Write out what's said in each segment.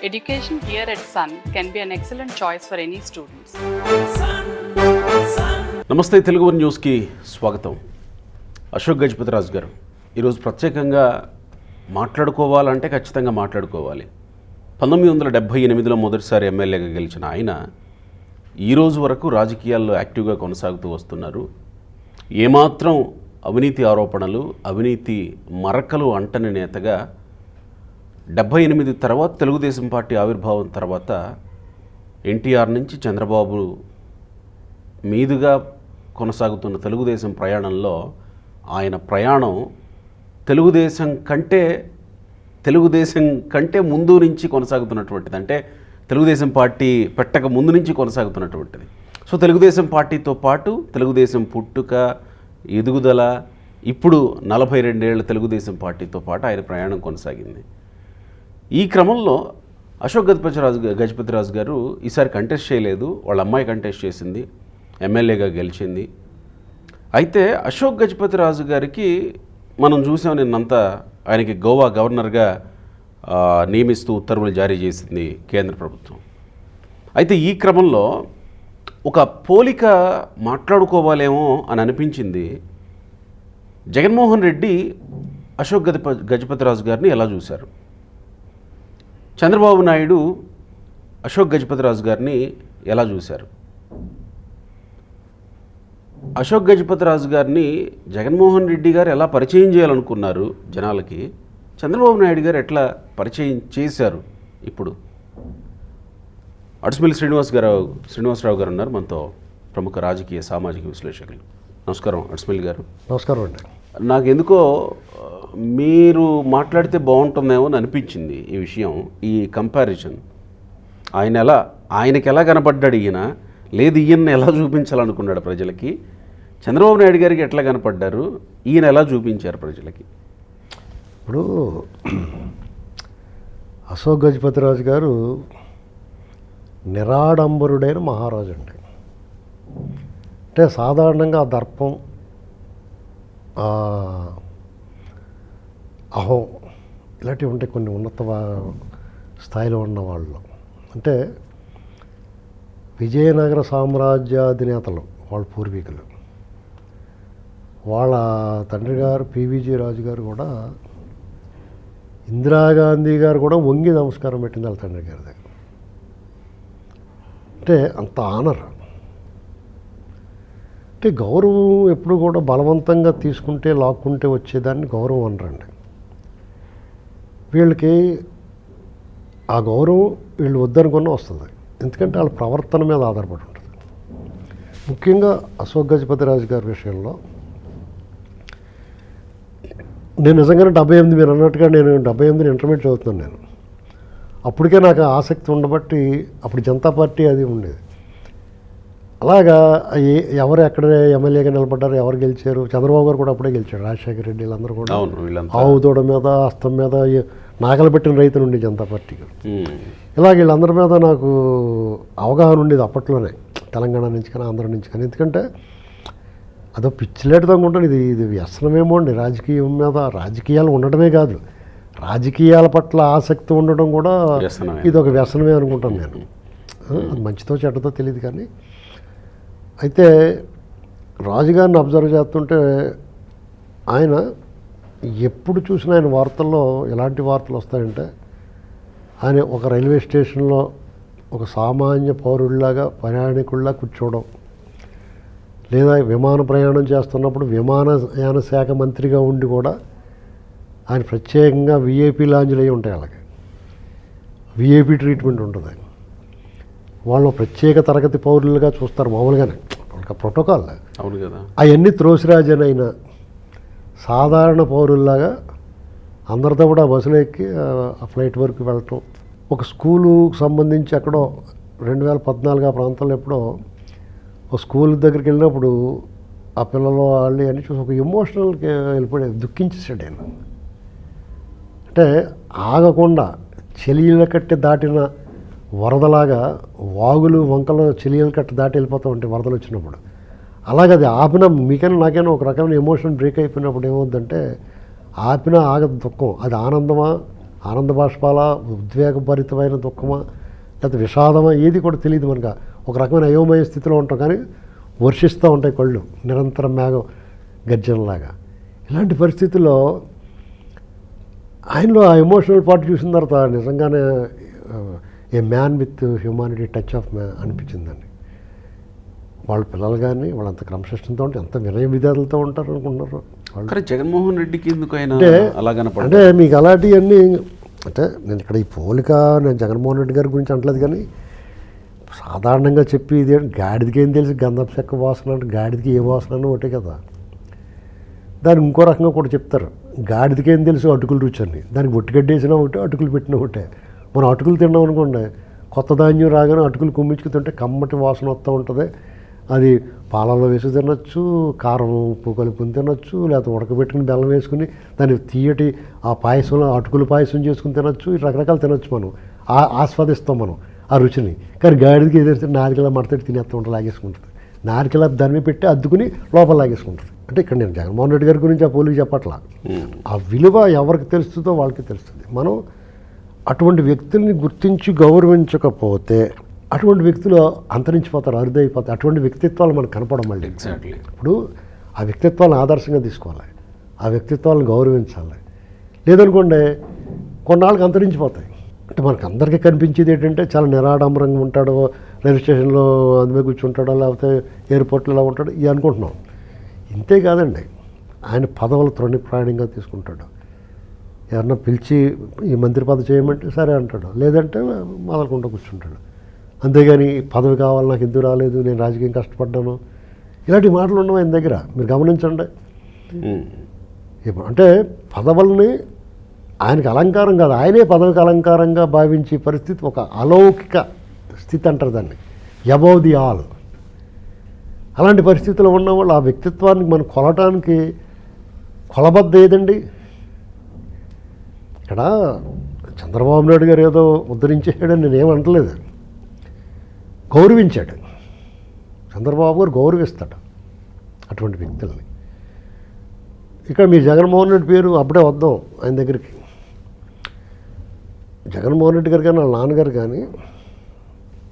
Education here at Sun can be an excellent choice for any students. నమస్తే Telugu one న్యూస్కి స్వాగతం. అశోక్ గజపతిరాజు గారు ఈరోజు ప్రత్యేకంగా మాట్లాడుకోవాలంటే ఖచ్చితంగా మాట్లాడుకోవాలి. 1978లో మొదటిసారి ఎమ్మెల్యేగా గెలిచిన ఆయన ఈరోజు వరకు రాజకీయాల్లో యాక్టివ్గా కొనసాగుతూ వస్తున్నారు. ఏమాత్రం అవినీతి ఆరోపణలు, అవినీతి మరకలు అంటని నేతగా 78 తర్వాత తెలుగుదేశం పార్టీ ఆవిర్భావం తర్వాత ఎన్టీఆర్ నుంచి చంద్రబాబు మీదుగా కొనసాగుతున్న తెలుగుదేశం ప్రయాణంలో ఆయన ప్రయాణం తెలుగుదేశం కంటే ముందు నుంచి కొనసాగుతున్నటువంటిది. అంటే తెలుగుదేశం పార్టీ పెట్టక ముందు నుంచి కొనసాగుతున్నటువంటిది. సో తెలుగుదేశం పార్టీతో పాటు తెలుగుదేశం పుట్టుక, ఎదుగుదల, ఇప్పుడు 42 ఏళ్ల తెలుగుదేశం పార్టీతో పాటు ఆయన ప్రయాణం కొనసాగింది. ఈ క్రమంలో అశోక్ గజపతిరాజు గారు ఈసారి కంటెస్ట్ చేయలేదు. వాళ్ళ అమ్మాయి కంటెస్ట్ చేసింది, ఎమ్మెల్యేగా గెలిచింది. అయితే అశోక్ గజపతిరాజు గారికి మనం చూసాం, నిన్నంతా ఆయనకి గోవా గవర్నర్గా నియమిస్తూ ఉత్తర్వులు జారీ చేసింది కేంద్ర ప్రభుత్వం. అయితే ఈ క్రమంలో ఒక పోలిక మాట్లాడుకోవాలేమో అని అనిపించింది. జగన్మోహన్ రెడ్డి అశోక్ గజపతిరాజు గారిని ఎలా చూశారు, చంద్రబాబు నాయుడు అశోక్ గజపతిరాజు గారిని ఎలా చూశారు? అశోక్ గజపతిరాజు గారిని జగన్మోహన్ రెడ్డి గారు ఎలా పరిచయం చేయాలనుకున్నారు జనాలకి, చంద్రబాబు నాయుడు గారు ఎట్లా పరిచయం చేశారు? ఇప్పుడు అడుసుమిల్లి శ్రీనివాసరావు గారు ఉన్నారు మనతో, ప్రముఖ రాజకీయ సామాజిక విశ్లేషకులు. నమస్కారం అడుసుమిల్లి గారు. నమస్కారం అండి. నాకు ఎందుకో మీరు మాట్లాడితే బాగుంటుందేమో అని అనిపించింది ఈ విషయం, ఈ కంపారిజన్. ఆయనకి ఎలా కనపడ్డాడు ఈయన, లేదు ఈయన్ని ఎలా చూపించాలనుకున్నాడు ప్రజలకి, చంద్రబాబు నాయుడు గారికి ఎట్లా కనపడ్డారు, ఈయన ఎలా చూపించారు ప్రజలకి? ఇప్పుడు అశోక్ గజపతిరాజు గారు నిరాడంబరుడైన మహారాజు అండి. అంటే సాధారణంగా ఆ దర్పం, అహం ఇలాంటివి ఉంటాయి కొన్ని ఉన్నత స్థాయిలో ఉన్న వాళ్ళు. అంటే విజయనగర సామ్రాజ్యాధినేతలు వాళ్ళ పూర్వీకులు, వాళ్ళ తండ్రి గారు పివిజి రాజు గారు కూడా, ఇందిరాగాంధీ గారు కూడా వంగి నమస్కారం పెట్టింది వాళ్ళ తండ్రి గారి దగ్గర. అంటే అంత ఆనర్. అంటే గౌరవం ఎప్పుడు కూడా బలవంతంగా తీసుకుంటే, లాక్కుంటే వచ్చేదాన్ని గౌరవం అనరండి. వీళ్ళకి ఆ గౌరవం వీళ్ళు వద్దనుకున్న వస్తుంది, ఎందుకంటే వాళ్ళ ప్రవర్తన మీద ఆధారపడి ఉంటుంది. ముఖ్యంగా అశోక్ గజపతిరాజు గారి విషయంలో నేను నిజంగానే 78, మీరు అన్నట్టుగా నేను 78 ఇంటర్మీడియట్ చదువుతున్నాను. నేను అప్పటికే నాకు ఆసక్తి ఉండబట్టి అప్పుడు జనతా పార్టీ అది ఉండేది. అలాగా ఎవరు ఎక్కడ ఎమ్మెల్యేగా నిలబడ్డారు, ఎవరు గెలిచారు, చంద్రబాబు గారు కూడా అప్పుడే గెలిచాడు, రాజశేఖర రెడ్డి వీళ్ళందరూ కూడా ఆవు దూడ మీద, హస్తం మీద నాగలు పెట్టిన రైతు నుండి జనతా పార్టీకి. ఇలా వీళ్ళందరి మీద నాకు అవగాహన ఉండేది అప్పట్లోనే, తెలంగాణ నుంచి కానీ ఆంధ్ర నుంచి కానీ. ఎందుకంటే అదో పిచ్చిలేటుగా ఉంటాను, ఇది వ్యసనమేమో అండి. రాజకీయం మీద, రాజకీయాలు ఉండటమే కాదు, రాజకీయాల పట్ల ఆసక్తి ఉండడం కూడా ఇది ఒక వ్యసనమే అనుకుంటాను నేను. అది మంచితో చెడ్డతో తెలియదు కానీ. అయితే రాజుగారిని అబ్జర్వ్ చేస్తుంటే ఆయన ఎప్పుడు చూసినా ఆయన వార్తల్లో ఎలాంటి వార్తలు వస్తాయంటే, ఆయన ఒక రైల్వే స్టేషన్లో ఒక సామాన్య పౌరుడిలాగా ప్రయాణికుల్లా కూర్చోవడం, లేదా విమాన ప్రయాణం చేస్తున్నప్పుడు విమానయాన శాఖ మంత్రిగా ఉండి కూడా ఆయన ప్రత్యేకంగా విఐపి లాంజ్లు అవి ఉంటాయి, అలాగే విఐపి ట్రీట్మెంట్ ఉంటుంది. వాళ్ళు ప్రత్యేక తరగతి పౌరులుగా చూస్తారు మామూలుగానే, ఒక ప్రోటోకాల్. అవును కదా. అవన్నీ త్రోసిరాజనైనా సాధారణ పౌరుల్లాగా అందరితో కూడా బస్సులో ఎక్కి ఆ ఫ్లైట్ వరకు వెళ్ళటం. ఒక స్కూలుకు సంబంధించి ఎక్కడో 2014 ఆ ప్రాంతంలో ఎప్పుడో ఒక స్కూల్ దగ్గరికి వెళ్ళినప్పుడు ఆ పిల్లలు వాళ్ళు అన్నీ చూసి ఒక ఎమోషనల్కి వెళ్ళిపోయి దుఃఖించేసాడు ఆయన. అంటే ఆగకుండా చెలియల కట్టి దాటిన వరదలాగా వాగులు వంకలు చెలియల కట్టి దాటి వెళ్ళిపోతూ ఉంటాయి వరదలు వచ్చినప్పుడు. అలాగే అది ఆపిన మీకైనా నాకైనా ఒక రకమైన ఎమోషన్ బ్రేక్ అయిపోయినప్పుడు ఏమవుద్దంటే ఆపినా ఆగదు దుఃఖం. అది ఆనందమా ఆనంద బాష్పాల, ఉద్వేగభరితమైన దుఃఖమా, లేకపోతే విషాదమా, ఏది కూడా తెలియదు మనకు. ఒక రకమైన అయోమయ స్థితిలో ఉంటాం, కానీ వర్షిస్తూ ఉంటాయి కళ్ళు నిరంతరం మేఘం గర్జనలాగా. ఇలాంటి పరిస్థితుల్లో ఆయనలో ఆ ఎమోషనల్ పార్ట్ చూసిన తర్వాత నిజంగానే ఏ man with humanity touch of man అనిపించిందండి. వాళ్ళ పిల్లలు కానీ వాళ్ళంత క్రమశిక్షణతో ఉంటే ఎంత వినయ విధాలతో ఉంటారు అనుకుంటున్నారు వాళ్ళు. కానీ జగన్మోహన్ రెడ్డికి ఎందుకు ఆయన అలా కనపడ్డారు? అంటే మీకు అలాంటివన్నీ అంటే నేను ఇక్కడ ఈ పోలిక నేను జగన్మోహన్ రెడ్డి గారి గురించి అంటలేదు, కానీ సాధారణంగా చెప్పి ఇది గాడిదకి ఏం తెలుసు, గంధపు చెక్క వాసన అంటే గాడిదకి ఏ వాసన అని ఒకటే కదా. దానికి ఇంకో రకంగా కూడా చెప్తారు, గాడిదకి ఏం తెలుసు అటుకులు రుచి అని. దానికి ఒట్టిగడ్డ వేసినా ఒకటే, అటుకులు పెట్టినా ఒకటే. మనం అటుకులు తిన్నాం అనుకోండి, కొత్త ధాన్యం రాగానే అటుకులు కుమ్మించుకు తింటే కమ్మటి వాసన వస్తూ ఉంటుంది. అది పాలల్లో వేసి తినొచ్చు, కారం ఉప్పు కలుపుని తినొచ్చు, లేకపోతే ఉడకబెట్టుకుని బెల్లం వేసుకుని దాన్ని తీయటి ఆ పాయసంలో అటుకులు పాయసం చేసుకుని తినొచ్చు. ఈ రకరకాలు తినొచ్చు, మనం ఆస్వాదిస్తాం మనం ఆ రుచిని. కానీ గాడిదకి ఏదైతే నారికలా మడతడి తినేస్తూ ఉంటుంది, లాగేసుకుంటుంది. నారికలా దాని మీద పెట్టి అద్దుకుని లోపల లాగేసుకుంటుంది. అంటే ఇక్కడ నేను జగన్మోహన్ రెడ్డి గారి గురించి ఆ పోలికి చెప్పట్లా. ఆ విలువ ఎవరికి తెలుస్తుందో వాళ్ళకి తెలుస్తుంది. మనం అటువంటి వ్యక్తుల్ని గుర్తించి గౌరవించకపోతే అటువంటి వ్యక్తులు అంతరించిపోతారు, అరుదైపోతారు. అటువంటి వ్యక్తిత్వాలు మనకు కనపడం మళ్ళీ. ఎగ్జాక్ట్లీ. ఇప్పుడు ఆ వ్యక్తిత్వాలను ఆదర్శంగా తీసుకోవాలి, ఆ వ్యక్తిత్వాలను గౌరవించాలి. లేదనుకోండి కొన్నాళ్ళకి అంతరించిపోతాయి. అంటే మనకు అందరికీ కనిపించేది ఏంటంటే చాలా నిరాడంబరంగా ఉంటాడో, రైల్వే స్టేషన్లో అందుమే కూర్చుంటాడో, లేకపోతే ఎయిర్పోర్ట్లో ఇలా ఉంటాడు ఇది అనుకుంటున్నాం. ఇంతే కాదండి, ఆయన పదవులు తృణప్రాయంగా తీసుకుంటాడు. ఎవరన్నా పిలిచి ఈ మంత్రి పదవి చేయమంటే సరే అంటాడు, లేదంటే మొదలుకుంటూ కూర్చుంటాడు. అంతేగాని పదవి కావాలి, నాకు ఎందుకు రాలేదు, నేను రాజకీయం కష్టపడ్డాను, ఇలాంటి మాటలు ఉండవు ఆయన దగ్గర. మీరు గమనించండి. అంటే పదవుల్ని ఆయనకి అలంకారం కాదు, ఆయనే పదవికి అలంకారంగా భావించే పరిస్థితి ఒక అలౌకిక స్థితి అంటారు దాన్ని, అబౌవ్ ది ఆల్. అలాంటి పరిస్థితుల్లో ఉన్నవాళ్ళు ఆ వ్యక్తిత్వాన్ని మనం కొలటానికి కొలబద్ద ఏదండి? ఇక్కడ చంద్రబాబు నాయుడు గారు ఏదో ఉద్ధరించేసాడని నేనేమంటలేదు, గౌరవించాడు. చంద్రబాబు గారు గౌరవిస్తాడు అటువంటి వ్యక్తుల్ని. ఇక్కడ మీ జగన్మోహన్ రెడ్డి పేరు అప్పుడే వద్దాం ఆయన దగ్గరికి. జగన్మోహన్ రెడ్డి గారు కానీ వాళ్ళ నాన్నగారు కానీ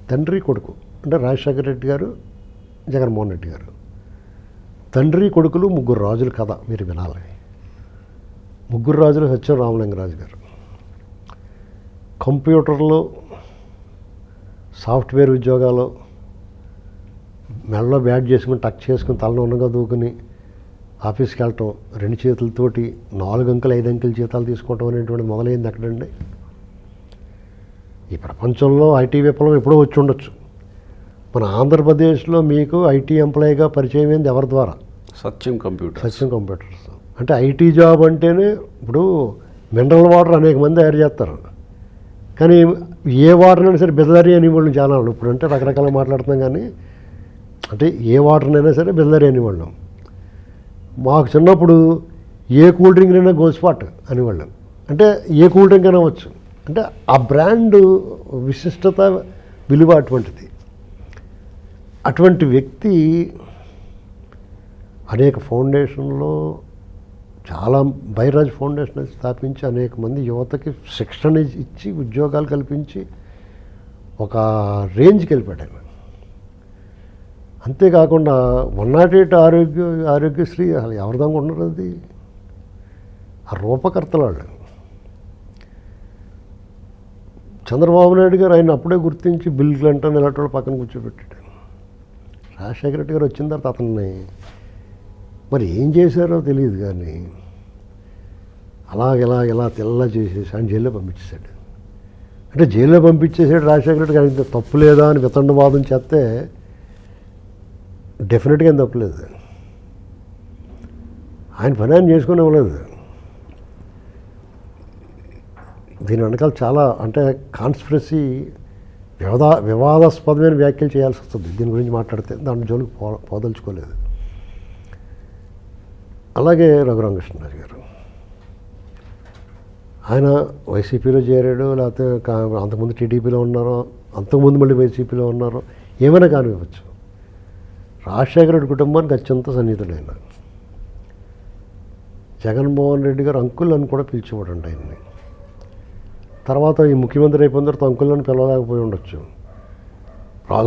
తండ్రి కొడుకు, అంటే రాజశేఖర రెడ్డి గారు, జగన్మోహన్ రెడ్డి గారు తండ్రి కొడుకులు ముగ్గురు రాజుల కథ మీరు వినాలి. ముగ్గురు రాజులు సత్యం రామలింగరాజు గారు. కంప్యూటర్లో సాఫ్ట్వేర్ ఉద్యోగాలు, మెడలో బ్యాట్ చేసుకుని టక్ చేసుకుని తలను ఉన్నగా దూకుని ఆఫీస్కి వెళ్ళటం, 2 చేతులతోటి 4 అంకెలు 5 అంకెల జీతాలు తీసుకోవటం అనేటువంటిది మొదలైంది ఎక్కడండి? ఈ ప్రపంచంలో ఐటీ విప్లవం ఎప్పుడో వచ్చి ఉండొచ్చు. మన ఆంధ్రప్రదేశ్లో మీకు ఐటీ ఎంప్లాయీగా పరిచయం అయింది ఎవరి ద్వారా? సత్యం కంప్యూటర్స్. అంటే ఐటీ జాబ్ అంటేనే ఇప్పుడు మినరల్ వాటర్ అనేక మంది తయారు చేస్తారు, కానీ ఏ వాటర్ అయినా సరే బిదలరీ అనేవాళ్ళు చాలా. ఇప్పుడు అంటే రకరకాల మాట్లాడుతున్నాం, కానీ అంటే ఏ వాటర్నైనా సరే బిదలరీ అనేవాళ్ళం. మాకు చిన్నప్పుడు ఏ కూల్ డ్రింక్ అయినా గోస్పాట్ అనేవాళ్ళం. అంటే ఏ కూల్ డ్రింక్ అయినా వచ్చు. అంటే ఆ బ్రాండ్ విశిష్టత విలువ అటువంటిది. అటువంటి వ్యక్తి అనేక ఫౌండేషన్లో చాలా బైరాజ్ ఫౌండేషన్ స్థాపించి అనేక మంది యువతకి శిక్షణ ఇచ్చి ఉద్యోగాలు కల్పించి ఒక రేంజ్కి వెళ్ళిపోయాడు ఆయన. అంతేకాకుండా 108 ఆరోగ్యశ్రీ అసలు ఎవరిదాకా ఉన్నారు? అది ఆ రూపకర్తలు వాళ్ళు. చంద్రబాబు నాయుడు గారు ఆయన అప్పుడే గుర్తించి బిల్ క్లింటన్ ఇలాంటి వాళ్ళు పక్కన కూర్చోబెట్టాడు. రాజశేఖర రెడ్డి గారు వచ్చిన తర్వాత అతన్ని మరి ఏం చేశారో తెలియదు, కానీ ఇలా తెల్ల చేసేసి ఆయన జైల్లో పంపించేశాడు. అంటే జైల్లో పంపించేసాడు రాజశేఖర రెడ్డి గారు. ఇంత తప్పు లేదా అని వితండవాదం చేస్తే డెఫినెట్గా ఏం తప్పులేదు. ఆయన పని ఆయన చేసుకుని ఇవ్వలేదు. దీని వెనకాల చాలా అంటే కాన్స్పిరసీ వివాదాస్పదమైన వ్యాఖ్యలు చేయాల్సి వస్తుంది దీని గురించి మాట్లాడితే. దాంట్లో జోలికి పోదలుచుకోలేదు. అలాగే రఘురామకృష్ణరాజు గారు, ఆయన వైసీపీలో చేరాడు, లేకపోతే అంతకుముందు టీడీపీలో ఉన్నారో, అంతకుముందు మళ్ళీ వైసీపీలో ఉన్నారో, ఏమైనా కానివ్వచ్చు. రాజశేఖర రెడ్డి కుటుంబానికి అత్యంత సన్నిహితుడైన జగన్మోహన్ రెడ్డి గారు అంకుల్ అని కూడా పిలిచేవాడండి ఆయన్ని. తర్వాత ఈ ముఖ్యమంత్రి అయిపోయిన తర్వాత అంకుల్ని పిలవలేకపోయి ఉండొచ్చు.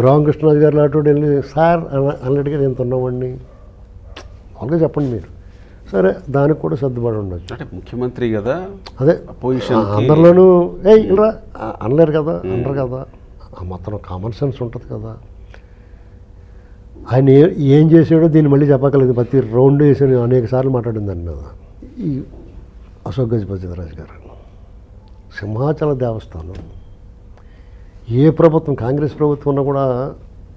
రామకృష్ణరాజు గారు లాంటి వెళ్ళి సార్ అన్నట్టుగా నేను తిన్నామండి మామూలుగా చెప్పండి మీరు, సరే దానికి కూడా సర్దుబాటు ఉండొచ్చు. అంటే ముఖ్యమంత్రి కదా, అదే పొజిషన్ అందరిలోనూ ఇలా అనలేరు కదా, అనరు కదా, మొత్తం కామన్ సెన్స్ ఉంటుంది కదా. ఆయన ఏం చేసాడో దీన్ని మళ్ళీ చెప్పగలేదు. ప్రతి రౌండ్ వేసి అనేక సార్లు మాట్లాడింది దాని మీద. ఈ అశోక్ గజపతిరాజు గారు సింహాచల దేవస్థానం ఏ ప్రభుత్వం, కాంగ్రెస్ ప్రభుత్వం ఉన్నా కూడా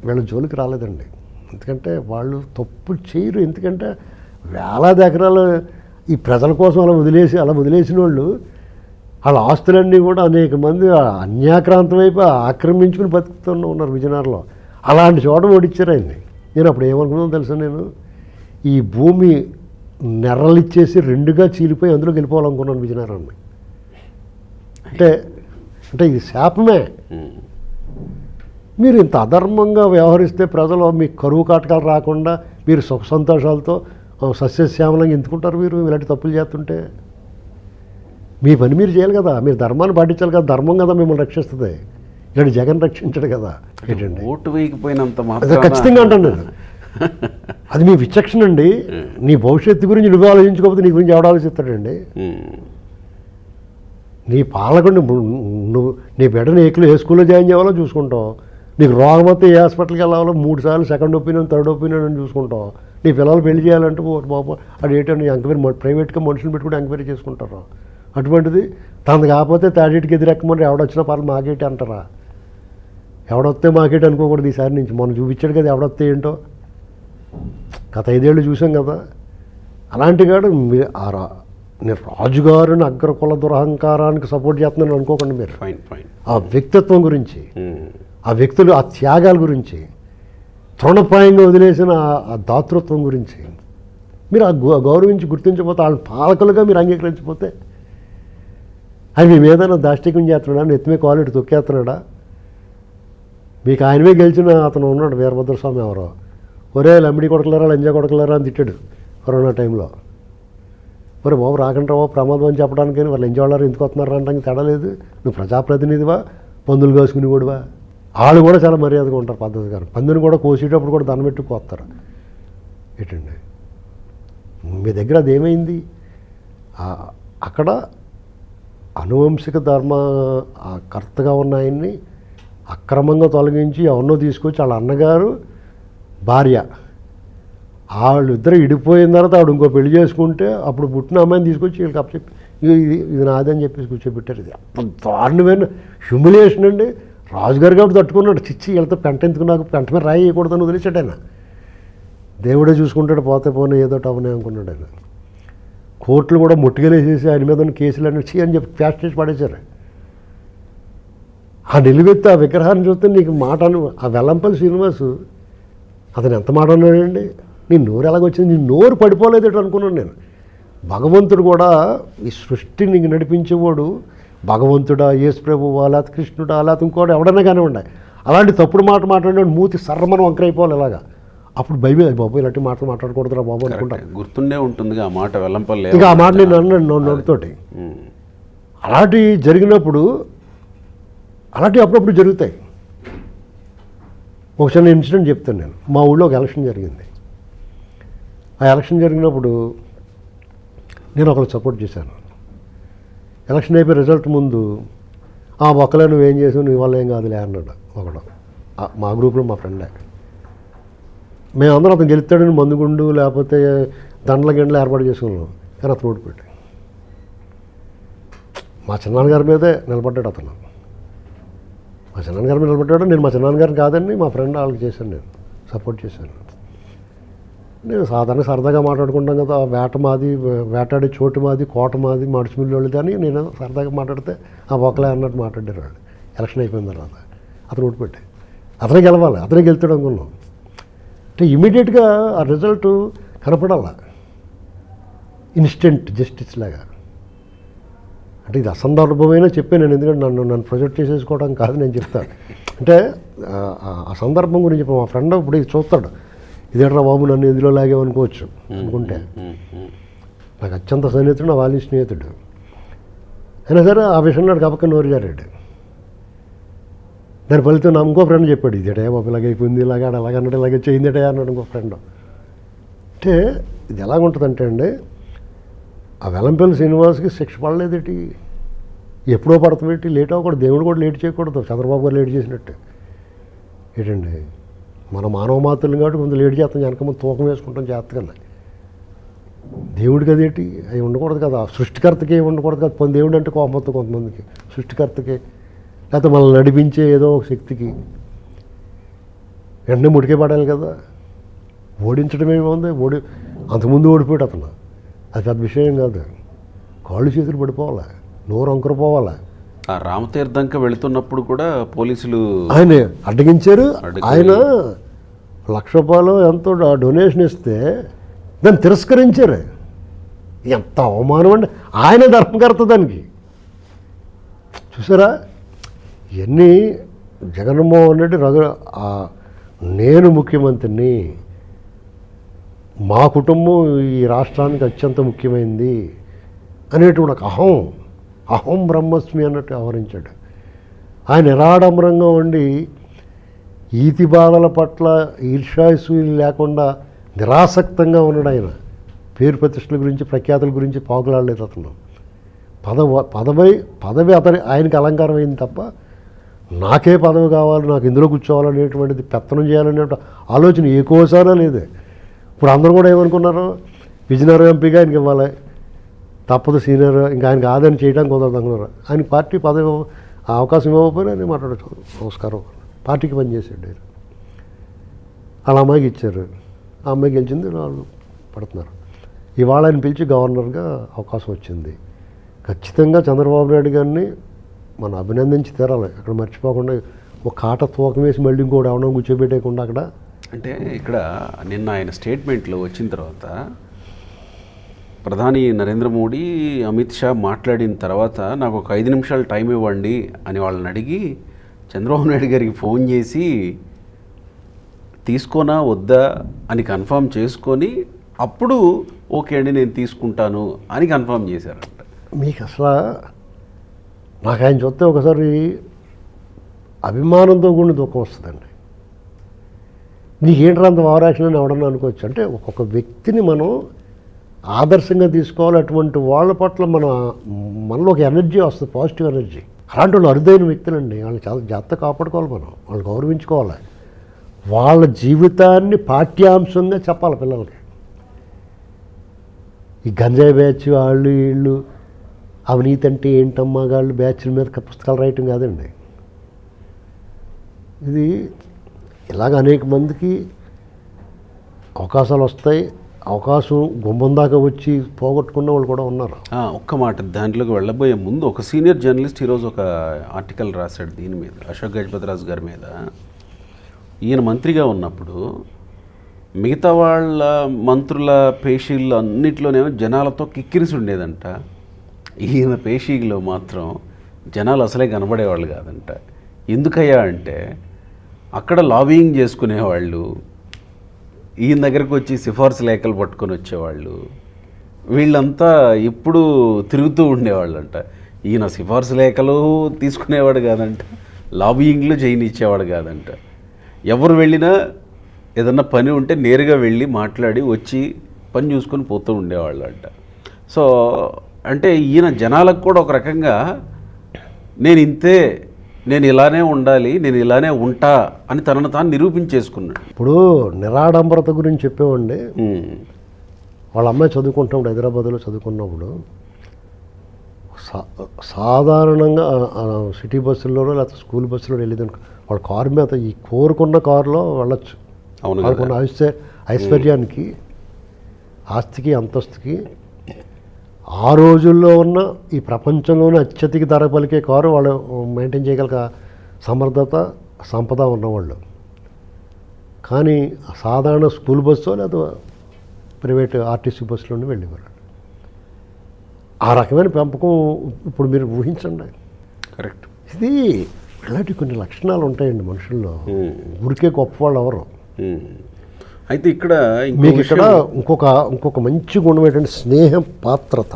వీళ్ళ జోలికి రాలేదండి. ఎందుకంటే వాళ్ళు తప్పు చేయరు. ఎందుకంటే వేలాది ఎకరాలు ఈ ప్రజల కోసం అలా వదిలేసిన వాళ్ళు వాళ్ళ ఆస్తులన్నీ కూడా అనేక మంది అన్యాక్రాంతం వైపు ఆక్రమించుకుని బతుకుతూ ఉన్నారు విజయనగరంలో. అలాంటి చోట ఓడిచ్చారు ఆయన్ని. నేను అప్పుడు ఏమనుకున్నాను తెలుసా, నేను ఈ భూమి నెర్రలిచ్చేసి రెండుగా చీలిపోయి అందులోకి వెళ్ళిపోవాలనుకున్నాను విజయనగరాన్ని. అంటే ఇది శాపమే. మీరు ఇంత అధర్మంగా వ్యవహరిస్తే ప్రజలు మీకు కరువు కాటకాలు రాకుండా మీరు సుఖ సంతోషాలతో సస్యశ్యామలంగా ఎందుకుంటారు? మీరు ఇలాంటి తప్పులు చేస్తుంటే మీ పని మీరు చేయాలి కదా, మీరు ధర్మాన్ని పాటించాలి కదా, ధర్మం కదా మిమ్మల్ని రక్షిస్తుంది. ఇలాంటి జగన్ రక్షించడు కదా. ఏంటండి ఓటు వేయకపోయినంత ఖచ్చితంగా అంటాను నేను. అది మీ విచక్షణ అండి. నీ భవిష్యత్తు గురించి నువ్వు ఆలోచించుకోకపోతే నీ గురించి ఎవడు ఆలోచిస్తాడండి? నీ పాలకుడిని నువ్వు నీ బిడ్డని ఏ స్కూల్లో జాయిన్ చేయాలో చూసుకుంటావు. నీకు రోగం వస్తే ఏ హాస్పిటల్కి వెళ్ళాలో 3 సార్లు సెకండ్ ఒపీనియన్ థర్డ్ ఒపీనియన్ అని చూసుకుంటావు. నీ పిల్లలు పెళ్లి చేయాలంటే బాబు అది ఏంటని ఎంక్వైరీ ప్రైవేట్గా మనుషులు పెట్టుకుని ఎంక్వైరీ చేసుకుంటారు. అటువంటిది తనది కాకపోతే తాడేటికి ఎదురెక్కమని ఎవడొచ్చినా పర్లేదు మాకేటి అంటారా? ఎవడొస్తే మాకేటి అనుకోకూడదు ఈసారి నుంచి. మనం చూపించాడు కదా ఎవడొస్తే ఏంటో. గత 5 ఏళ్ళు చూసాం కదా. అలాంటి కాడు నేను రాజుగారిని అగ్రకుల దురహంకారానికి సపోర్ట్ చేస్తున్నాను అనుకోకండి మీరు. ఆ వ్యక్తిత్వం గురించి, ఆ వ్యక్తులు ఆ త్యాగాల గురించి, తృణప్రాయంగా వదిలేసిన ఆ దాతృత్వం గురించి మీరు ఆ గౌరవించి గుర్తించకపోతే, వాళ్ళ పాలకులుగా మీరు అంగీకరించకపోతే ఆయన మీ మీద దాష్టికం చేస్తున్నాడా, నెత్తిమే క్వాలిటీ తొక్కేస్తున్నాడా? మీకు ఆయనమే గెలిచిన అతను ఉన్నాడు వీరభద్రస్వామి ఎవరో, ఒరే లంబడి కొడకలేరా లంజా కొడకలేరా అని తిట్టాడు కరోనా టైంలో. ఒరే బాబు రాకంటారా బాబు ప్రమాదం అని చెప్పడానికి వాళ్ళు ఎంజాయ్వాళ్ళు ఎందుకు వస్తున్నారు అనడానికి తేడా లేదు. నువ్వు ప్రజాప్రతినిధివా, పందులు కాసుకుని కూడావా? వాళ్ళు కూడా చాలా మర్యాదగా ఉంటారు పద్ధతి గారు. పందుని కూడా కోసేటప్పుడు కూడా దండం పెట్టి కోస్తారు. ఏంటండి మీ దగ్గర అదేమైంది? అక్కడ అనువంశిక ధర్మ కర్తగా ఉన్న ఆయన్ని అక్రమంగా తొలగించి ఎవరినో తీసుకొచ్చి వాళ్ళ అన్నగారు భార్య వాళ్ళిద్దరు ఇడిపోయిన తర్వాత ఆవిడ ఇంకో పెళ్లి చేసుకుంటే అప్పుడు పుట్టిన అమ్మాయిని తీసుకొచ్చి వీళ్ళకి అప్పచెప్పి ఇది నాదని చెప్పేసి కూర్చోబెట్టారు. ఇది అంత దారుణమైన హ్యూమిలియేషన్ అండి. రాజుగారు కాబట్టి తట్టుకున్నాడు. చిచ్చి వెళ్తే పెంట ఎందుకు, నాకు పెంట మీద రాయి వేయకూడదని వదిలేసాడు ఆయన. దేవుడే చూసుకుంటాడు, పోతే పోనీ ఏదో అవనే అనుకున్నాడు ఆయన. కోర్టులు కూడా ముట్టుకెళ్ళేసేసి ఆయన మీద ఉన్న కేసులు అన్నీ అని చెప్పి ఫ్యాస్ట్ చేసి పడేశారు. ఆ నిలువెత్తి ఆ విగ్రహాన్ని చూస్తే నీకు మాట ఆ వెల్లంపల్లి శ్రీనివాసు అతను ఎంత మాట అన్నాడండి. నీ నోరు ఎలాగొచ్చింది, నీ నోరు పడిపోలేదేటో అనుకున్నాను నేను. భగవంతుడు కూడా ఈ సృష్టిని నీకు నడిపించేవాడు భగవంతుడా, యేసు ప్రభువా, లేకపోతే కృష్ణుడా, లేకపోతే ఇంకోటి ఎవడన్నా కానివ్వండి. అలాంటి తప్పుడు మాట మాట్లాడినాడు మూతి సర్రమని వంకరైపోవాలి ఇలాగా. అప్పుడు భయమే, బాబు ఇలాంటి మాటలు మాట్లాడకూడదురా బాబు అనుకుంటాను. గుర్తుండే ఉంటుంది ఆ మాట వెల్లంపల్లి. ఇంకా ఆ మాట నేను అన్నాను నోటితోటి. అలాంటి జరిగినప్పుడు అలాంటివి అప్పుడప్పుడు జరుగుతాయి. ఒక చిన్న ఇన్సిడెంట్ చెప్తాను నేను. మా ఊళ్ళో ఒక ఎలక్షన్ జరిగింది. ఆ ఎలక్షన్ జరిగినప్పుడు నేను ఒకరు సపోర్ట్ చేశాను. ఎలక్షన్ అయిపోయి రిజల్ట్ ముందు ఒక్కలే నువ్వేం చేసావు, నీ వల్ల ఏం కాదులే అన్నాడు ఒకడు. మా గ్రూప్లో మా ఫ్రెండే. మేమందరం అతను గెలుస్తాడని మందుగుండు లేకపోతే దండల గిండలు ఏర్పాటు చేసుకున్నాం. కానీ అతను ఓడిపోయాడు. మా చిన్నాన్నగారి మీదే నిలబడ్డాడు అతను. మా చిన్నాన్నగారి మీద నిలబడ్డాడు. నేను మా చిన్నాన్నగారిని కాదని మా ఫ్రెండ్ వాళ్ళకి చేశాను, నేను సపోర్ట్ చేశాను. నేను సాధారణంగా సరదాగా మాట్లాడుకుంటాం కదా, వేట మాది, వేటాడే చోటు మాది, కోట మాది, మడుచుమిల్లి వాళ్ళది అని నేను సరదాగా మాట్లాడితే ఒక్కలే అన్నట్టు మాట్లాడారు వాళ్ళు. ఎలక్షన్ అయిపోయిన తర్వాత అతను ఓడిపోయాడు. అతనే గెలవాలి, అతనే గెలుతాడు అనుకున్నాం. అంటే ఇమీడియట్గా ఆ రిజల్ట్ కనపడాల, ఇన్స్టెంట్ జస్టిస్ లాగా. అంటే ఇది అసందర్భమైనా చెప్పాను నేను, ఎందుకంటే నన్ను ప్రొజెక్ట్ చేసేసుకోవడం కాదు నేను చెప్తాను. అంటే ఆ సందర్భం గురించి మా ఫ్రెండ్ ఇప్పుడు ఇది చూస్తాడు, ఇదేట్రా బాబు నన్ను ఎందులో లాగేమనుకోవచ్చు అనుకుంటే. నాకు అత్యంత సన్నిహితుడు, నా వాళ్ళ స్నేహితుడు. అయినా సరే ఆ విషయం నాడు కపక్క నోరు జారాడు. దాని ఫలితం నా ఇంకో ఫ్రెండ్ చెప్పాడు, ఇదేటే బాబు ఇలాగ అయిపోయింది, ఇలాగ అలాగన్నాడు, ఇలాగ చేయిందటే అన్నాడు ఇంకో ఫ్రెండ్. అంటే ఇది ఎలాగుంటుందంటే అండి, ఆ వెల్లంపల్లి శ్రీనివాస్కి శిక్ష పడలేదేటి, ఎప్పుడో పడతామేటి, లేట్ అవ్వకూడదు, దేవుడు కూడా లేట్ చేయకూడదు, చంద్రబాబు గారు లేట్ చేసినట్టు ఏంటండి. మన మానవ మాతృలు కాబట్టి కొంచెం లేట్ చేస్తాం, వెనక ముందు తూకం వేసుకుంటాం జాగ్రత్తగా. దేవుడికి అదేంటి అవి ఉండకూడదు కదా, సృష్టికర్తకి ఏమి ఉండకూడదు కదా. కొన్ని దేవుడు అంటే కోపంతో కొంతమందికి, సృష్టికర్తకి లేకపోతే మనల్ని నడిపించే ఏదో ఒక శక్తికి వెంటనే ముడికే పడాలి కదా. ఓడించడం ఏముంది, అంతకుముందు ఓడిపోయాడు అతను, అది పెద్ద విషయం కాదు. కాళ్ళు చేతులు పడిపోవాలి, నోరు అంకురపోవాలి. ఆ రామతీర్థంకి వెళుతున్నప్పుడు కూడా పోలీసులు ఆయన అడ్డగించారు. ఆయన ₹1,00,000 ఎంతో డొనేషన్ ఇస్తే దాన్ని తిరస్కరించారు. ఎంత అవమానం అండి. ఆయన ధర్మకర్త దానికి. చూసారా ఇవన్నీ. జగన్మోహన్ రెడ్డి నేను ముఖ్యమంత్రిని, మా కుటుంబం ఈ రాష్ట్రానికి అత్యంత ముఖ్యమైనది అనేటువంటి ఒక అహం బ్రహ్మస్మి అన్నట్టు వ్యవహరించాడు. ఆయన నిరాడంబరంగా ఉండి ఈతి బాధల పట్ల ఈర్ష్యాసూయులు లేకుండా నిరాసక్తంగా ఉన్నాడు. ఆయన పేరు ప్రతిష్టల గురించి, ప్రఖ్యాతుల గురించి పాకులాడలేదు అతను. పదవి ఆయనకి అలంకారం అయింది తప్ప నాకే పదవి కావాలి, నాకు ఇందులో కూర్చోవాలనేటువంటిది, పెత్తనం చేయాలనే ఆలోచన ఏకోసారా లేదు. ఇప్పుడు అందరూ కూడా ఏమనుకున్నారు, విజయనగరం ఎంపీగా ఆయనకి ఇవ్వాలి, తప్పదు సీనియర్, ఇంకా ఆయన కాదని చేయడానికి కుదరదు అనుకున్నారు. ఆయన పార్టీ పదవి అవకాశం ఇవ్వకపోయినా ఆయన మాట్లాడచ్చు, నమస్కారం, పార్టీకి పనిచేసాడు ఆయన. అలా అమ్మాయికి ఇచ్చారు, ఆ అమ్మాయి గెలిచింది, వాళ్ళు పడుతున్నారు. ఇవాళ ఆయన పిలిచి గవర్నర్గా అవకాశం వచ్చింది. ఖచ్చితంగా చంద్రబాబు నాయుడు గారిని మనం అభినందించి తీరాలి. అక్కడ మర్చిపోకుండా ఒక కాట తూకం వేసి మళ్ళీ ఇంకోటి ఎవడో కూర్చోబెట్టేయకుండా అక్కడ. అంటే ఇక్కడ నిన్న ఆయన స్టేట్మెంట్లో వచ్చిన తర్వాత ప్రధాని నరేంద్ర మోడీ, అమిత్ షా మాట్లాడిన తర్వాత నాకు ఒక 5 నిమిషాలు టైం ఇవ్వండి అని వాళ్ళని అడిగి చంద్రబాబు నాయుడు గారికి ఫోన్ చేసి తీసుకోనా వద్దా అని కన్ఫర్మ్ చేసుకొని అప్పుడు ఓకే అండి నేను తీసుకుంటాను అని కన్ఫర్మ్ చేశారంట. మీకు అసలు నాకు ఆయన చూస్తే ఒకసారి అభిమానంతో కూడిన దుఃఖం వస్తుందండి. నీకేంట్రా అంత ఓవరాక్షన్ అని ఎవడన్నా అనుకోవచ్చు. అంటే ఒక్కొక్క వ్యక్తిని మనం ఆదర్శంగా తీసుకోవాలి. అటువంటి వాళ్ళ పట్ల మనలో ఒక ఎనర్జీ వస్తుంది, పాజిటివ్ ఎనర్జీ. అలాంటి వాళ్ళు అరుదైన వ్యక్తులండి, వాళ్ళని చాలా జాగ్రత్త కాపాడుకోవాలి, వాళ్ళు గౌరవించుకోవాలి. వాళ్ళ జీవితాన్ని పాఠ్యాంశంగా చెప్పాలి పిల్లలకి. ఈ గంజాయి బ్యాచ్ వాళ్ళు వీళ్ళు అవినీతి అంటే ఏంటమ్మా వాళ్ళు బ్యాచ్ల మీద పుస్తకాలు రాయటం కాదండి. ఇది ఇలాగ అనేక మందికి అవకాశాలు వస్తాయి. అవకాశం గుమ్మం దాకా వచ్చి పోగొట్టుకున్న వాళ్ళు కూడా ఉన్నారు. ఒక్క మాట దాంట్లోకి వెళ్ళబోయే ముందు ఒక సీనియర్ జర్నలిస్ట్ ఈరోజు ఒక ఆర్టికల్ రాశాడు దీని మీద, అశోక్ గజపతిరాజు గారి మీద. ఈయన మంత్రిగా ఉన్నప్పుడు మిగతా వాళ్ళ మంత్రుల పేషీల్లో అన్నిట్లోనేమో జనాలతో కిక్కిరిసి ఉండేదంట. ఈయన పేషీలో మాత్రం జనాలు అసలే కనబడేవాళ్ళు కాదంట. ఎందుకయ్యా అంటే అక్కడ లాబింగ్ చేసుకునేవాళ్ళు, ఈయన దగ్గరకు వచ్చి సిఫార్సు లేఖలు పట్టుకొని వచ్చేవాళ్ళు, వీళ్ళంతా ఎప్పుడు తిరుగుతూ ఉండేవాళ్ళంట. ఈయన సిఫార్సు లేఖలు తీసుకునేవాడు కాదంట, లాబింగ్లు చేయనిచ్చేవాడు కాదంట. ఎవరు వెళ్ళినా ఏదన్నా పని ఉంటే నేరుగా వెళ్ళి మాట్లాడి వచ్చి పని చూసుకొని పోతూ ఉండేవాళ్ళు అంట. సో అంటే ఈయన జనాలకు కూడా ఒక రకంగా నేను ఇంతే, నేను ఇలానే ఉండాలి, నేను ఇలానే ఉంటా అని తనను తాను నిరూపించేసుకున్నాడు. ఇప్పుడు నిరాడంబరత గురించి చెప్పేవాడి, వాళ్ళ అమ్మాయి చదువుకుంటున్నప్పుడు హైదరాబాద్లో చదువుకున్నప్పుడు సాధారణంగా సిటీ బస్సుల్లోనో లేకపోతే స్కూల్ బస్సులో వెళ్ళేదనుకో వాళ్ళ కారు మీద ఈ కోరుకున్న కారులో వెళ్ళొచ్చు. వాళ్ళకున్న ఐశ్వర్యానికి, ఆస్తికి, అంతస్తుకి ఆ రోజుల్లో ఉన్న ఈ ప్రపంచంలోనే అత్యధిక ధర పలికే కారు వాళ్ళు మెయింటైన్ చేయగల సమర్థత, సంపద ఉన్నవాళ్ళు. కానీ సాధారణ స్కూల్ బస్సు లేదా ప్రైవేట్ ఆర్టీసీ బస్సులోనే వెళ్ళేవారు. ఆ రకమైన పెంపకం ఇప్పుడు మీరు ఊహించండి. కరెక్ట్. ఇది ఇలాంటి కొన్ని లక్షణాలు ఉంటాయండి మనుషుల్లో. ఊరికే గొప్పవాళ్ళు ఎవరు. అయితే ఇక్కడ మీకు ఇక్కడ ఇంకొక మంచి గుణం ఏంటంటే స్నేహం, పాత్రత.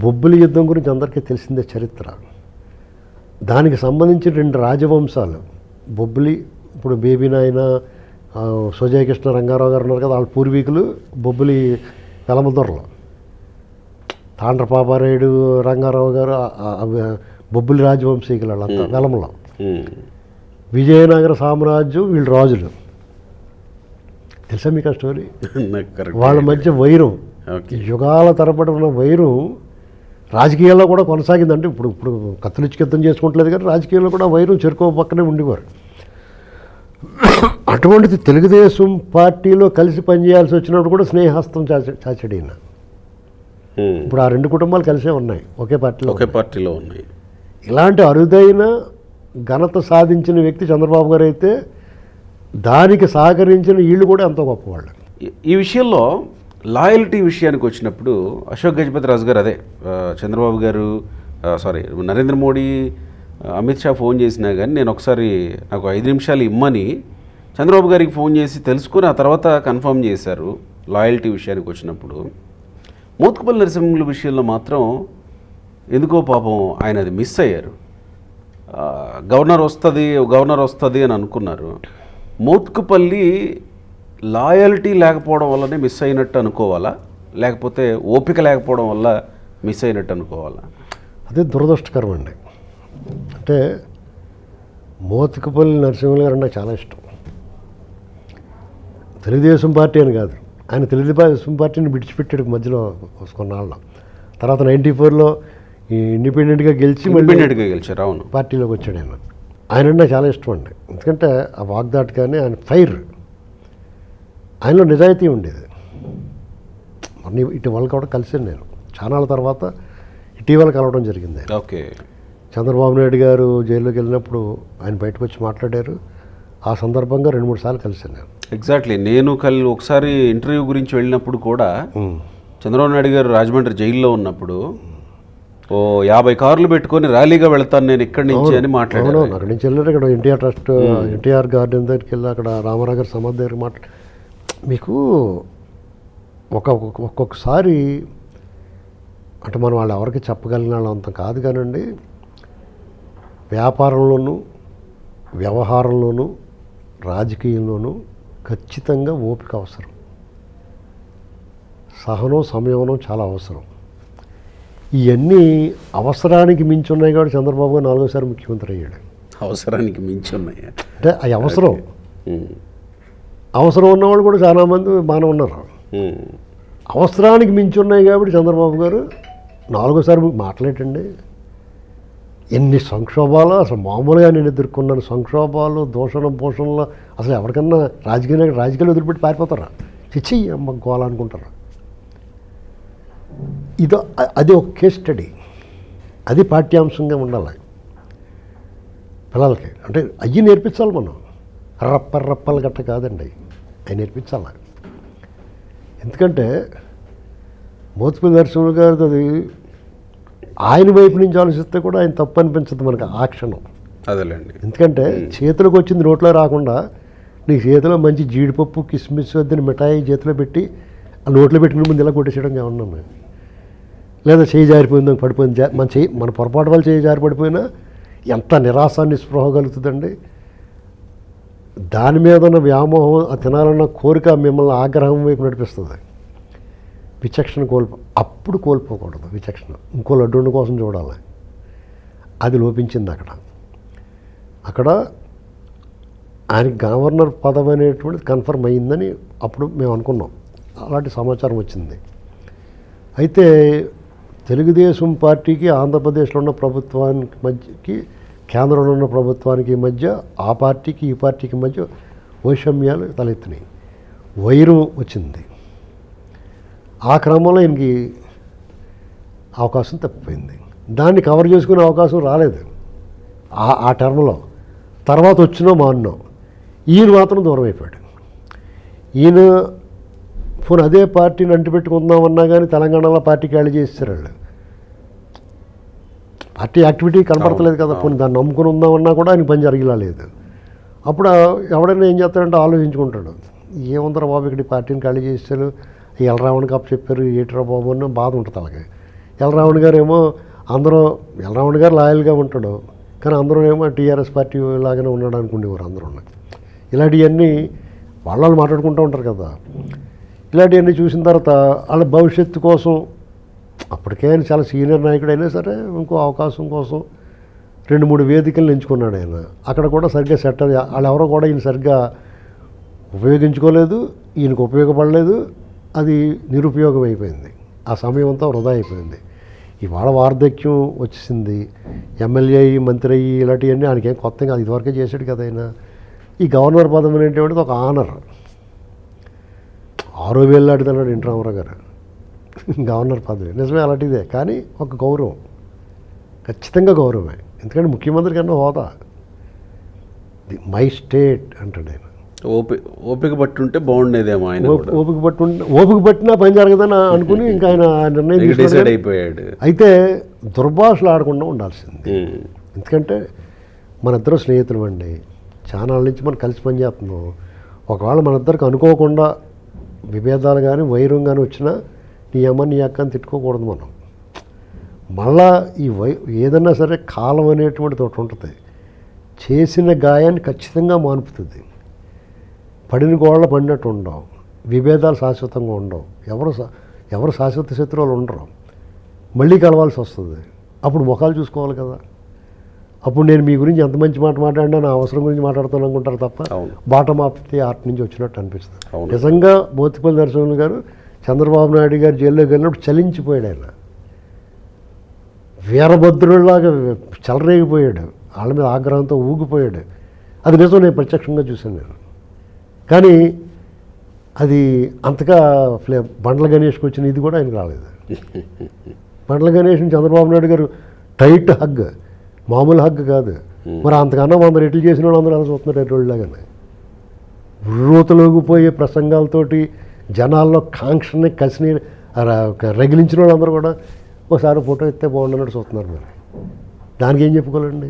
బొబ్బిలి యుద్ధం గురించి అందరికీ తెలిసిందే చరిత్ర. దానికి సంబంధించి 2 రాజవంశాలు బొబ్బిలి, ఇప్పుడు బేబీ నాయన, సుజయకృష్ణ రంగారావు గారు ఉన్నారు కదా, వాళ్ళ పూర్వీకులు బొబ్బిలి వెలమదొరలు. తాండ్రపాపారాయుడు, రంగారావు గారు బొబ్బిలి రాజవంశీకులు వాళ్ళంతా వెలమలో. విజయనగర సామ్రాజ్యం వీళ్ళు రాజులు. తెలుసా మీకు ఆ స్టోరీ? వాళ్ళ మధ్య వైరం, యుగాల తరబడి ఉన్న వైరం రాజకీయాల్లో కూడా కొనసాగిందంటే ఇప్పుడు కత్తులిచ్చి యుద్ధం చేసుకుంటలేదు కానీ రాజకీయాల్లో కూడా వైరం చెరుకో పక్కనే ఉండేవారు. అటువంటిది తెలుగుదేశం పార్టీలో కలిసి పనిచేయాల్సి వచ్చినప్పుడు కూడా స్నేహస్తం చాచాడు ఈయన. ఇప్పుడు ఆ 2 కుటుంబాలు కలిసే ఉన్నాయి, ఒకే పార్టీలో ఉన్నాయి. ఇలాంటి అరుదైన ఘనత సాధించిన వ్యక్తి చంద్రబాబు గారు అయితే దానికి సహకరించిన వీళ్ళు కూడా ఎంతో గొప్పవాళ్ళు. ఈ విషయంలో లాయల్టీ విషయానికి వచ్చినప్పుడు అశోక్ గజపతి రాజు గారు చంద్రబాబు గారు నరేంద్ర మోడీ, అమిత్ షా ఫోన్ చేసినా కానీ నేను ఒకసారి నాకు 5 నిమిషాలు ఇమ్మని చంద్రబాబు గారికి ఫోన్ చేసి తెలుసుకుని ఆ తర్వాత కన్ఫర్మ్ చేశారు. లాయల్టీ విషయానికి వచ్చినప్పుడు మోత్కుపల్లి నరసింహుల విషయంలో మాత్రం ఎందుకో పాపం ఆయన అది మిస్ అయ్యారు. గవర్నర్ వస్తుంది అని అనుకున్నారు. మోత్కుపల్లి లాయల్టీ లేకపోవడం వల్లనే మిస్ అయినట్టు అనుకోవాలా, లేకపోతే ఓపిక లేకపోవడం వల్ల మిస్ అయినట్టు అనుకోవాలా? అదే దురదృష్టకరం అండి. అంటే మోత్కుపల్లి నరసింహులు గారు నాకు చాలా ఇష్టం. తెలుగుదేశం పార్టీ అని కాదు, ఆయన తెలుగుదేశం పార్టీని విడిచిపెట్టాడు మధ్యలో కొన్నాళ్ళలో. తర్వాత 94లో ఇండిపెండెంట్గా గెలిచారు. అవును, పార్టీలోకి వచ్చాడు ఆయన. ఆయన నాకు చాలా ఇష్టం అండి. ఎందుకంటే ఆ వాగ్దాట్ కానీ ఆయన ఫైర్, ఆయనలో నిజాయితీ ఉండేది. మొన్న ఇటీవల కూడా కలిసాను నేను, చాలా తర్వాత ఇటీవల కలవడం జరిగింది. ఓకే. చంద్రబాబు నాయుడు గారు జైల్లోకి వెళ్ళినప్పుడు ఆయన బయటకు వచ్చి మాట్లాడారు. ఆ సందర్భంగా 2-3 సార్లు కలిసాను నేను. ఎగ్జాక్ట్లీ. నేను ఒకసారి ఇంటర్వ్యూ గురించి వెళ్ళినప్పుడు కూడా చంద్రబాబు నాయుడు గారు రాజమండ్రి జైల్లో ఉన్నప్పుడు 50 కార్లు పెట్టుకొని ర్యాలీగా వెళ్తాను నేను ఇక్కడి నుంచి అని మాట్లాడాను. అక్కడి నుంచి వెళ్ళారు. ఇక్కడ ఎన్టీఆర్ ట్రస్ట్, ఎన్టీఆర్ గార్డెన్ దగ్గరికి వెళ్ళి అక్కడ రామారావు గారి సమాధి దగ్గర మీకు ఒక్కొక్కసారి అంటే మనం వాళ్ళు ఎవరికి చెప్పగలిగిన వాళ్ళు అంత కాదు కానండి, వ్యాపారంలోనూ వ్యవహారంలోనూ రాజకీయంలోనూ ఖచ్చితంగా ఓపిక అవసరం, సహనం సంయమనం చాలా అవసరం. ఇవన్నీ అవసరానికి మించి ఉన్నాయి కాబట్టి చంద్రబాబు గారు 4వ సారి ముఖ్యమంత్రి అయ్యాడు. అవసరానికి మించి ఉన్నాయి అంటే అవి అవసరం ఉన్నవాళ్ళు కూడా చాలామంది బాగానే ఉన్నారు. అవసరానికి మించి ఉన్నాయి కాబట్టి చంద్రబాబు గారు 4వ సారి మాట్లాడండి. ఎన్ని సంక్షోభాలు అసలు మామూలుగా నేను ఎదుర్కొన్నాను. సంక్షోభాలు, దూషణ పోషణలో అసలు ఎవరికన్నా రాజకీయాలు వదిలిపెట్టి పారిపోతారా? చిచ్చి అమ్మ గోల అనుకుంటారా? అది ఒక కేస్ స్టడీ, అది పాఠ్యాంశంగా ఉండాలి పిల్లలకి. అంటే అయ్యి నేర్పించాలి మనం, రప్పలు గట్ట కాదండి, అవి నేర్పించాలి. ఎందుకంటే మోత్కుపల్లి నరసింహులు గారిది అది ఆయన వైపు నుంచి ఆలోచిస్తే కూడా ఆయన తప్పు అనిపించదు మనకు ఆ క్షణం. అదేలేండి. ఎందుకంటే చేతిలోకి వచ్చింది నోట్లో రాకుండా నీకు చేతిలో మంచి జీడిపప్పు, కిస్మిస్ వద్దని మిఠాయి చేతిలో పెట్టి ఆ నోట్లో పెట్టుకుని ముందు ఇలా కొట్టేసేయడం కావున్నాను. లేదా చేయి జారిపోయింది, పడిపోయింది, మన పొరపాటు వల్ల చేయి జారి పడిపోయినా ఎంత నిరాశ నిస్పృహ కలుగుతుందండి. దాని మీద ఉన్న వ్యామోహం, ఆ తినాలన్న కోరిక మిమ్మల్ని ఆగ్రహం వైపు నడిపిస్తుంది. విచక్షణ అప్పుడు కోల్పోకూడదు విచక్షణ. ఇంకో లడ్డు కోసం చూడాలి. అది లోపించింది అక్కడ ఆయనకి గవర్నర్ పదవి అనేటువంటిది కన్ఫర్మ్ అయ్యిందని అప్పుడు మేము అనుకున్నాం. అలాంటి సమాచారం వచ్చింది. అయితే తెలుగుదేశం పార్టీకి ఆంధ్రప్రదేశ్లో ఉన్న ప్రభుత్వానికి మధ్యకి, కేంద్రంలో ఉన్న ప్రభుత్వానికి మధ్య, ఆ పార్టీకి ఈ పార్టీకి మధ్య వైషమ్యాలు తలెత్తినాయి, వైరం వచ్చింది. ఆ క్రమంలో ఈయనకి అవకాశం తప్పిపోయింది. దాన్ని కవర్ చేసుకునే అవకాశం రాలేదు ఆ టర్మ్లో. తర్వాత వచ్చినా మాన్నాం. ఈయన మాత్రం దూరం అయిపోయాడు. ఈయన పోనీ అదే పార్టీని అంటిపెట్టుకుందామన్నా కానీ తెలంగాణలో పార్టీ ఖాళీ చేస్తారు వాళ్ళు. పార్టీ యాక్టివిటీ కనపడతలేదు కదా. పోనీ దాన్ని నమ్ముకుని ఉందామన్నా కూడా ఆయన పని జరిగేలా లేదు. అప్పుడు ఎవడైనా ఏం చేస్తాడంటే ఆలోచించుకుంటాడు, ఏముందరా బాబు ఇక్కడ పార్టీని ఖాళీ చేస్తారు, ఎలరావణి కప్పు చెప్పారు, ఏటిరా బాబు అన్న బాధ ఉంటుంది అలాగే. ఎల్రావణ్ గారు ఏమో అందరూ ఎల్రావణ్ గారు లాయల్గా ఉంటాడు, కానీ అందరూ ఏమో టీఆర్ఎస్ పార్టీ లాగానే ఉన్నాడు అనుకునేవారు అందరూ. ఇలాంటివన్నీ వాళ్ళు మాట్లాడుకుంటూ ఉంటారు కదా. ఇలాంటివన్నీ చూసిన తర్వాత వాళ్ళ భవిష్యత్తు కోసం అప్పటికే ఆయన చాలా సీనియర్ నాయకుడు అయినా సరే ఇంకో అవకాశం కోసం 2-3 వేదికలను ఎంచుకున్నాడు ఆయన. అక్కడ కూడా సరిగ్గా సెట్ వాళ్ళు ఎవరో కూడా ఈయన సరిగ్గా ఉపయోగించుకోలేదు, ఈయనకు ఉపయోగపడలేదు, అది నిరుపయోగం అయిపోయింది. ఆ సమయం అంతా వృధా అయిపోయింది. ఇవాళ వార్ధక్యం వచ్చేసింది, ఎమ్మెల్యే అయ్యి మంత్రి అయ్యి ఇలాంటివన్నీ ఆయనకేం కొత్తగా ఇదివరకే చేశాడు కదా ఆయన. ఈ గవర్నర్ పదం అనేటువంటిది ఒక ఆనర్. 6,000 ఆడుతున్నాడు ఎన్టీ రామారావు గారు గవర్నర్ పదవి. నిజమే, అలాంటిదే, కానీ ఒక గౌరవం, ఖచ్చితంగా గౌరవమే. ఎందుకంటే ముఖ్యమంత్రి కన్నా హోదా, మై స్టేట్ అంటాడు ఆయన. ఓపిక పట్టుంటే బాగుండేదేమో ఆయన. ఓపిక పట్టినా పని జరగదని అనుకుని ఇంకా ఆయన నిర్ణయం డిసైడ్ అయిపోయాడు. అయితే దుర్భాషలు ఆడకుండా ఉండాల్సింది. ఎందుకంటే మన ఇద్దరు స్నేహితులు అండి, చాలా నాళ్ళ నుంచి మనం కలిసి పనిచేస్తున్నాం. ఒకవేళ మన ఇద్దరికి అనుకోకుండా విభేదాలు కానీ వైరం కానీ వచ్చినా నీ అమ్మ నీ అక్క అని తిట్టుకోకూడదు మనం. మళ్ళా ఈ ఏదన్నా సరే కాలం అనేటువంటిది ఒకటి ఉంటుంది, చేసిన గాయాన్ని ఖచ్చితంగా మానుపుతుంది. పడిన గోళ్ళ పడినట్టు ఉండవు, విభేదాలు శాశ్వతంగా ఉండవు, ఎవరు శాశ్వత శత్రువులు ఉండరు. మళ్ళీ కలవాల్సి వస్తుంది, అప్పుడు ముఖాలు చూసుకోవాలి కదా. అప్పుడు నేను మీ గురించి ఎంత మంచి మాట మాట్లాడినా నా అవసరం గురించి మాట్లాడుతాను అనుకుంటారు తప్ప బాటమ్ ఆఫ్ ది ఆర్ట్ నుంచి వచ్చినట్టు అనిపిస్తుంది. నిజంగా మోత్కుపల్లి నరసింహన్ గారు చంద్రబాబు నాయుడు గారు జైల్లోకి వెళ్ళినప్పుడు చలించిపోయాడు. ఆయన వీరభద్రుడిలాగా చెలరేగిపోయాడు, వాళ్ళ మీద ఆగ్రహంతో ఊగిపోయాడు. అది నిజం, నేను ప్రత్యక్షంగా చూశాను నేను. కానీ అది అంతగా బండ్ల గణేష్కి వచ్చిన ఇది కూడా ఆయనకు రాలేదు. బండ్ల గణేష్ని చంద్రబాబు నాయుడు గారు టైట్ హగ్, మామూలు హగ్ కాదు. మరి అంతకన్నా 100 రెట్లు చేసిన వాళ్ళు అందరూ అలా చూస్తున్నారు ఎర్రోళ్ళలాగానే. పోయే ప్రసంగాలతోటి జనాల్లో కాంక్షని కసిని రగిలించిన వాళ్ళందరూ కూడా ఒకసారి ఫోటో ఎత్తే బాగుండన్నట్టు చూస్తున్నారు. మరి దానికి ఏం చెప్పుకోవాలండి?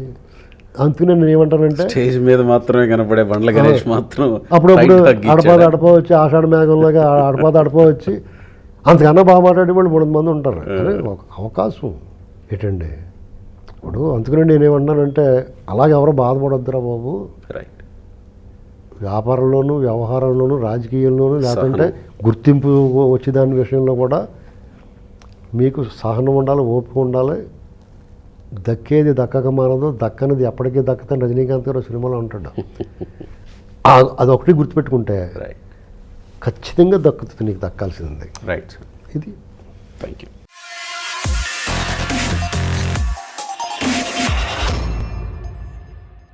అందుకనే నేను ఏమంటానంటే స్టేజ్ మీద మాత్రమే కనపడే బండ్ల గణేష్ మాత్రం అప్పుడప్పుడు అడప వచ్చి ఆషాఢ మేఘంలాగా అడప వచ్చి అంతకన్నా బాగా మాట్లాడే వాళ్ళు 300 మంది ఉంటారు. అదే ఒక అవకాశం ఏంటండి ఇప్పుడు. అందుకనే నేనేమన్నానంటే అలాగే ఎవరో బాధపడొద్దురా బాబు. రైట్. వ్యాపారంలోనూ వ్యవహారంలోనూ రాజకీయంలోనూ లేకుంటే గుర్తింపు వచ్చే దాని విషయంలో కూడా మీకు సహనం ఉండాలి, ఓపిక ఉండాలి. దక్కేది దక్కక మానదు, దక్కనిది ఎప్పటికీ దక్కదని రజనీకాంత్ గారు సినిమాలో ఉంటాడు. అదొకటి గుర్తుపెట్టుకుంటే ఖచ్చితంగా దక్కుతుంది, నీకు దక్కాల్సింది. రైట్. ఇది. Thank you.